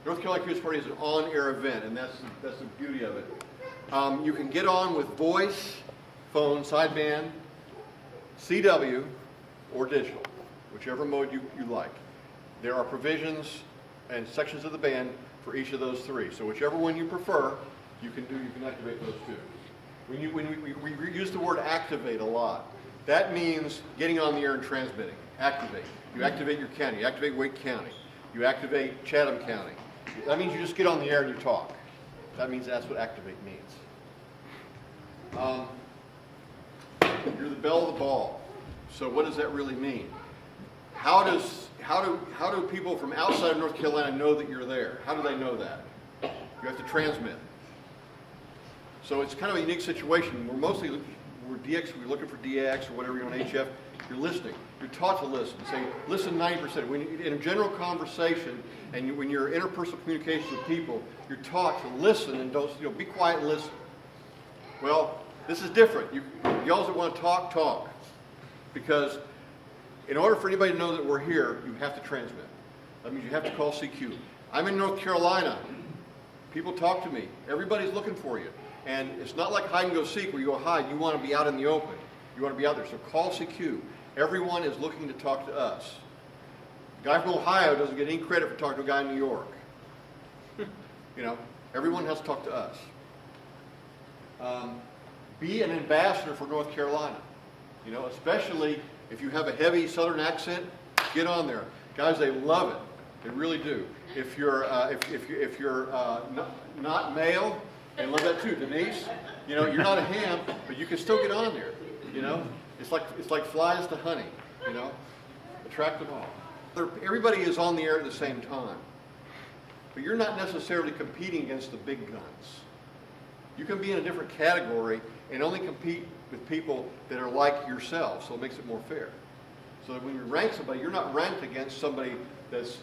North Carolina QSO Party is an on-air event, and that's the beauty of it. You can get on with voice, phone, sideband, CW, or digital, whichever mode you like. There are provisions and sections of the band for each of those three. So whichever one you prefer, you can activate those two. We use the word activate a lot. That means getting on the air and transmitting. Activate. You activate your county. You activate Wake County. You activate Chatham County. That means you just get on the air and you talk. That means that's what activate means. You're the belle of the ball. So what does that really mean? How do people from outside of North Carolina know that you're there? How do they know that? You have to transmit. So it's kind of a unique situation. We're we're looking for DX or whatever you're on HF. You're listening. You're taught to listen. Say, listen 90%. In a general conversation and when you're interpersonal communication with people, you're taught to listen and don't, be quiet and listen. Well, this is different. Y'all that want to talk. Because in order for anybody to know that we're here, you have to transmit. That means you have to call CQ. I'm in North Carolina. People talk to me. Everybody's looking for you. And it's not like hide and go seek where you go hide. You want to be out in the open. You want to be out there. So call CQ. Everyone is looking to talk to us. The guy from Ohio doesn't get any credit for talking to a guy in New York. Everyone has to talk to us. Be an ambassador for North Not especially if you have a heavy Southern accent, get on there, guys. They love it. They really do. If you're not male, they love that too. Denise, you're not a ham, but you can still get on there. It's like flies to honey. Attract them all. Everybody is on the air at the same time, but you're not necessarily competing against the big guns. You can be in a different category and only compete with people that are like yourself, so it makes it more fair. So that when you rank somebody, you're not ranked against somebody that's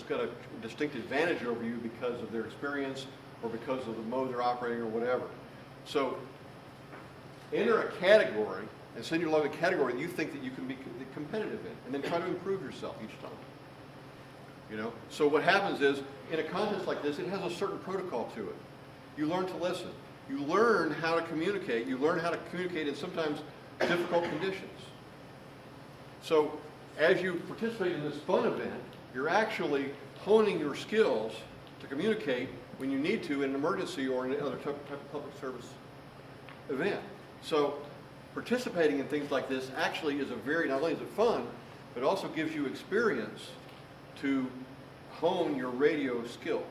got a distinct advantage over you because of their experience or because of the mode they're operating or whatever. So enter a category and send you along a category that you think that you can be competitive in, and then try to improve yourself each time. So what happens is, in a contest like this, it has a certain protocol to it. You learn to listen. You learn how to communicate. You learn how to communicate in sometimes difficult conditions. So as you participate in this fun event, you're actually honing your skills to communicate when you need to in an emergency or in another type of public service event. So participating in things like this actually is not only is it fun, but also gives you experience to hone your radio skills.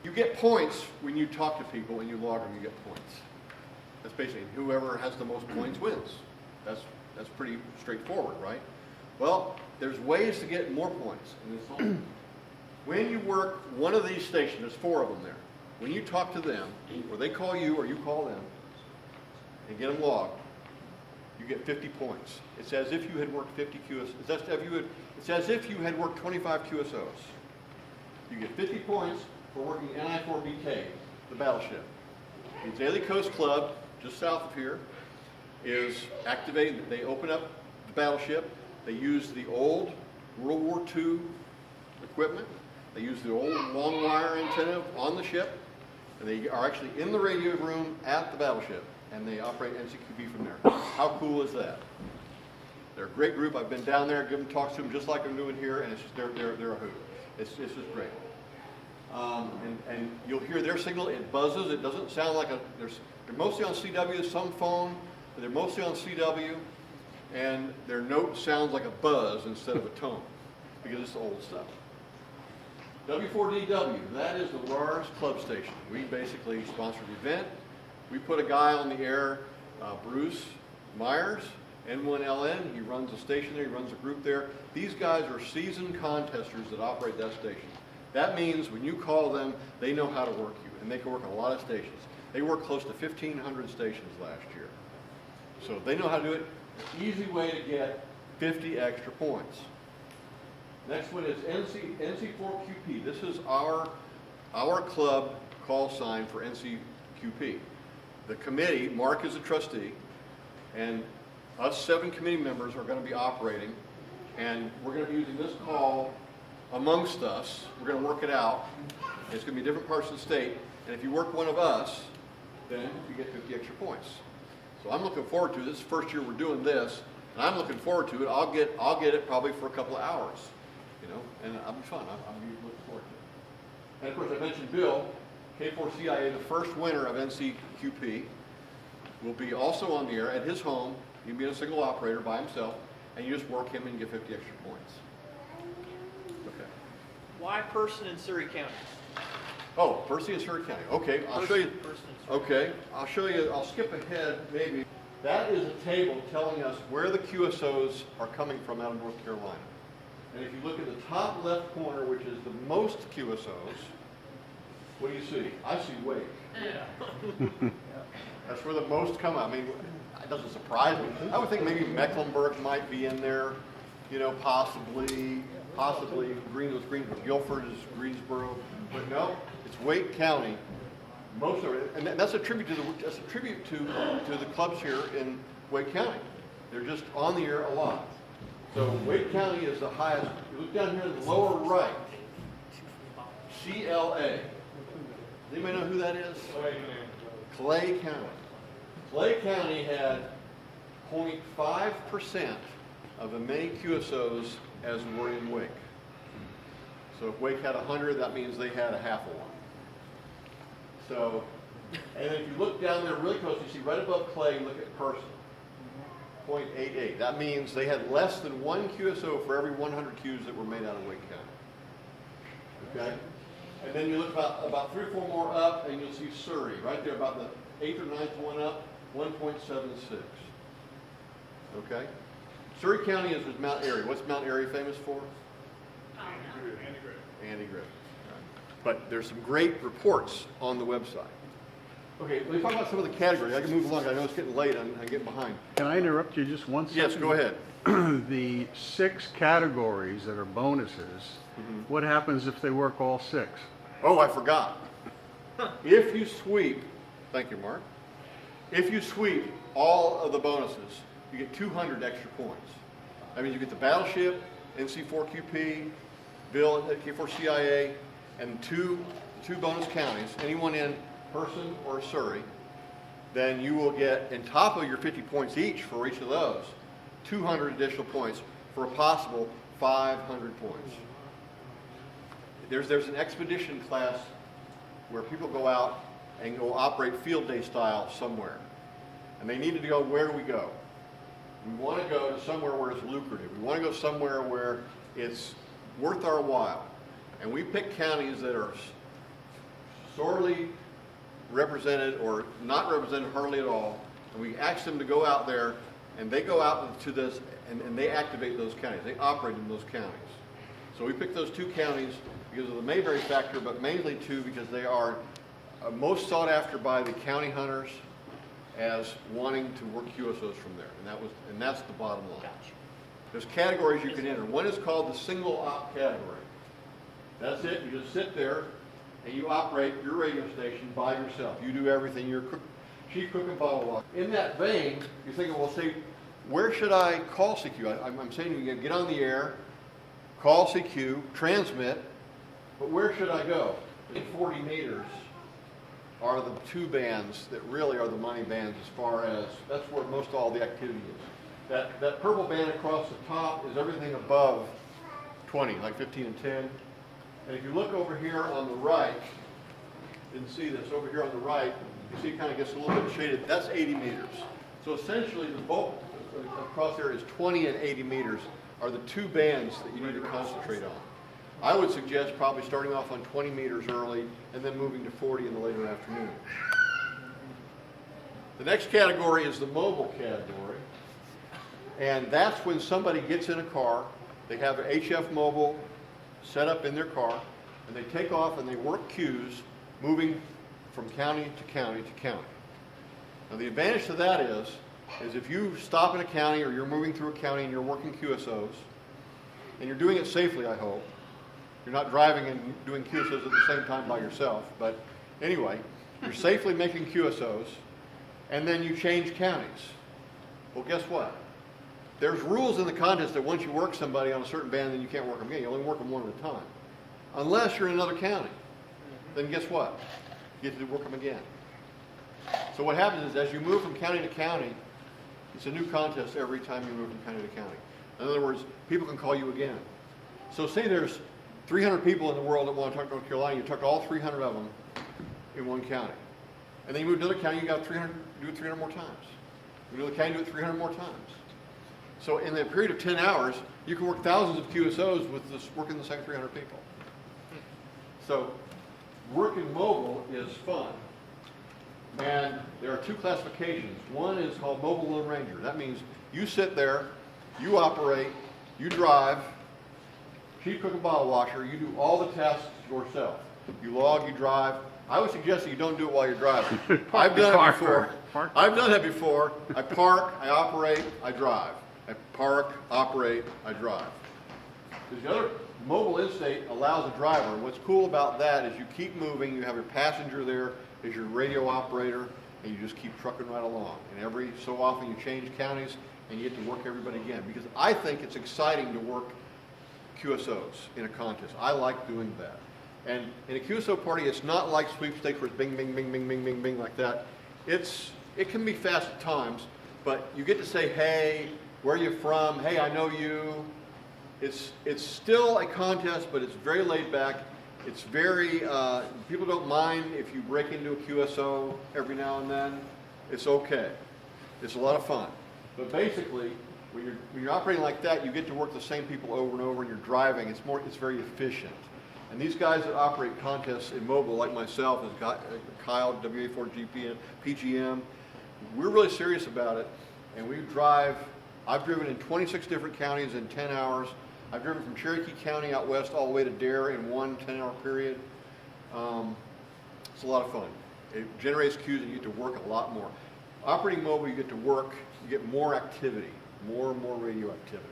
You get points when you talk to people and you log them, you get points. That's basically whoever has the most points wins. That's pretty straightforward, right? Well, there's ways to get more points in this whole. When you work one of these stations, there's 4 of them there. When you talk to them, or they call you or you call them, and get them logged, you get 50 points. It's as if you had worked 50 QSOs. It's as if you had worked 25 QSOs. You get 50 points for working NI4BK, the battleship. The Daily Coast Club, just south of here, is activating. They open up the battleship. They use the old World War II equipment. They use the old long wire antenna on the ship, and they are actually in the radio room at the battleship, and they operate NCQP from there. How cool is that? They're a great group. I've been down there, given talks to them just like I'm doing here, and it's just they're a hoot. It's just great. And you'll hear their signal. It buzzes. It doesn't sound like they're mostly on CW, some phone, but they're mostly on CW, and their note sounds like a buzz instead of a tone because it's old stuff. W4DW, that is the RAR's club station. We basically sponsor the event. We put a guy on the air, Bruce Myers, N1LN. He runs a station there. He runs a group there. These guys are seasoned contesters that operate that station. That means when you call them, they know how to work you, and they can work on a lot of stations. They worked close to 1,500 stations last year. So they know how to do it. Easy way to get 50 extra points. Next one is NC4QP. This is our club call sign for NCQP. The committee, Mark is a trustee, and us 7 committee members are going to be operating, and we're going to be using this call amongst us. We're going to work it out. It's going to be different parts of the state. And if you work one of us, then you get 50 extra points. So I'm looking forward to this. First year we're doing this, and I'm looking forward to it. I'll get it probably for a couple of hours, you know, and it'll be fun. I'm looking forward to it. And of course, I mentioned Bill, K4CIA, the first winner of NCQP, will be also on the air at his home. You can be a single operator by himself, and you just work him and get 50 extra points. Okay. Why Person in Surrey County? Oh, Percy and Surrey County. Okay, I'll show you. Okay, I'll show you. I'll skip ahead maybe. That is a table telling us where the QSOs are coming from out of North Carolina. And if you look at the top left corner, which is the most QSOs, what do you see? I see Wake. Yeah. That's where the most come out. I mean, it doesn't surprise me. I would think maybe Mecklenburg might be in there, you know, possibly Greensboro. Guilford is Greensboro, but no, it's Wake County. Most of it, and that's a tribute to the clubs here in Wake County. They're just on the air a lot. So Wake County is the highest. You look down here in the lower right, CLA. Does anybody know who that is? Clay County. Clay County had 0.5% of as many QSOs as were in Wake. So if Wake had 100, that means they had a half of one. So, and if you look down there really close, you see right above Clay, look at Person, 0.88. That means they had less than one QSO for every 100 Qs that were made out of Wake County. Okay? And then you look about 3 or 4 more up, and you'll see Surrey, right there, about the 8th or 9th one up, 1.76. Okay? Surrey County is with Mount Airy. What's Mount Airy famous for? Andy Griffith. But there's some great reports on the website. Okay, let me talk about some of the categories. I can move along. I know it's getting late. I'm getting behind. Can I interrupt you just one second? Yes, go ahead. The 6 categories that are bonuses, what happens if they work all 6? Oh, I forgot. If you sweep, thank you, Mark. If you sweep all of the bonuses, you get 200 extra points. That means you get the battleship, NC4QP, Bill at K4CIA, and two bonus counties, anyone in Person or Surrey. Then you will get, on top of your 50 points each for each of those, 200 additional points for a possible 500 points. There's an expedition class where people go out and go operate field day style somewhere. And they needed to go, where do we go? We want to go to somewhere where it's lucrative. We want to go somewhere where it's worth our while. And we pick counties that are sorely represented or not represented hardly at all. And we ask them to go out there, and they go out to this, and they activate those counties. They operate in those counties. So we picked those 2 counties because of the Mayberry factor, but mainly 2 because they are most sought after by the county hunters as wanting to work QSOs from there. And that's the bottom line. There's categories you can enter. One is called the single op category. That's it. You just sit there and you operate your radio station by yourself. You do everything. You're chief cook and bottle washer. In that vein, you're thinking, well, say, where should I call CQ? I'm saying you get on the air, call CQ, transmit, but where should I go? 40 meters are the 2 bands that really are the money bands as far as, that's where most all the activity is. That purple band across the top is everything above 20, like 15 and 10. And if you look over here on the right, you can see this over here on the right, you see it kind of gets a little bit shaded. That's 80 meters. So essentially the bulk across there is 20 and 80 meters are the 2 bands that you need to concentrate on. I would suggest probably starting off on 20 meters early and then moving to 40 in the later afternoon. The next category is the mobile category. And that's when somebody gets in a car, they have an HF mobile set up in their car, and they take off and they work queues moving from county to county to county. Now the advantage to that is if you stop in a county or you're moving through a county and you're working QSOs, and you're doing it safely, I hope. You're not driving and doing QSOs at the same time by yourself, but anyway, you're safely making QSOs, and then you change counties. Well, guess what? There's rules in the contest that once you work somebody on a certain band, then you can't work them again. You only work them one at a time. Unless you're in another county. Then guess what? You get to work them again. So what happens is as you move from county to county, it's a new contest every time you move from county to county. In other words, people can call you again. So say there's 300 people in the world that want to talk to North Carolina, you talk to all 300 of them in one county. And then you move to another county, you got 300, do it 300 more times. You move to another county, do it 300 more times. So in the period of 10 hours, you can work thousands of QSOs with this, working the same 300 people. So working mobile is fun. And there are two classifications. One is called Mobile Lone Ranger. That means you sit there, you operate, you drive, sheet cook and bottle washer, you do all the tests yourself. You log, you drive. I would suggest that you don't do it while you're driving. I've done it before. I've done that before. I park, I operate, I drive. I park, operate, I drive. Because the other mobile in-state allows a driver, and what's cool about that is you keep moving, you have your passenger there as your radio operator, and you just keep trucking right along. And every so often you change counties and you get to work everybody again. Because I think it's exciting to work QSOs in a contest. I like doing that. And in a QSO party, it's not like sweepstakes where it's bing, bing, bing, bing, bing, bing, bing like that. It can be fast at times, but you get to say, hey, where are you from? Hey, I know you. It's still a contest, but it's very laid back. It's very, people don't mind if you break into a QSO every now and then. It's okay. It's a lot of fun. But basically, when you're operating like that, you get to work the same people over and over, and you're driving. It's very efficient. And these guys that operate contests in mobile, like myself, as Kyle, W4MY, PGM, we're really serious about it. And we drive, I've driven in 26 different counties in 10 hours. I've driven from Cherokee County out west all the way to Dare in one 10-hour period. It's a lot of fun. It generates queues and you get to work a lot more. Operating mobile, you get to work, you get more activity, more and more radio activity.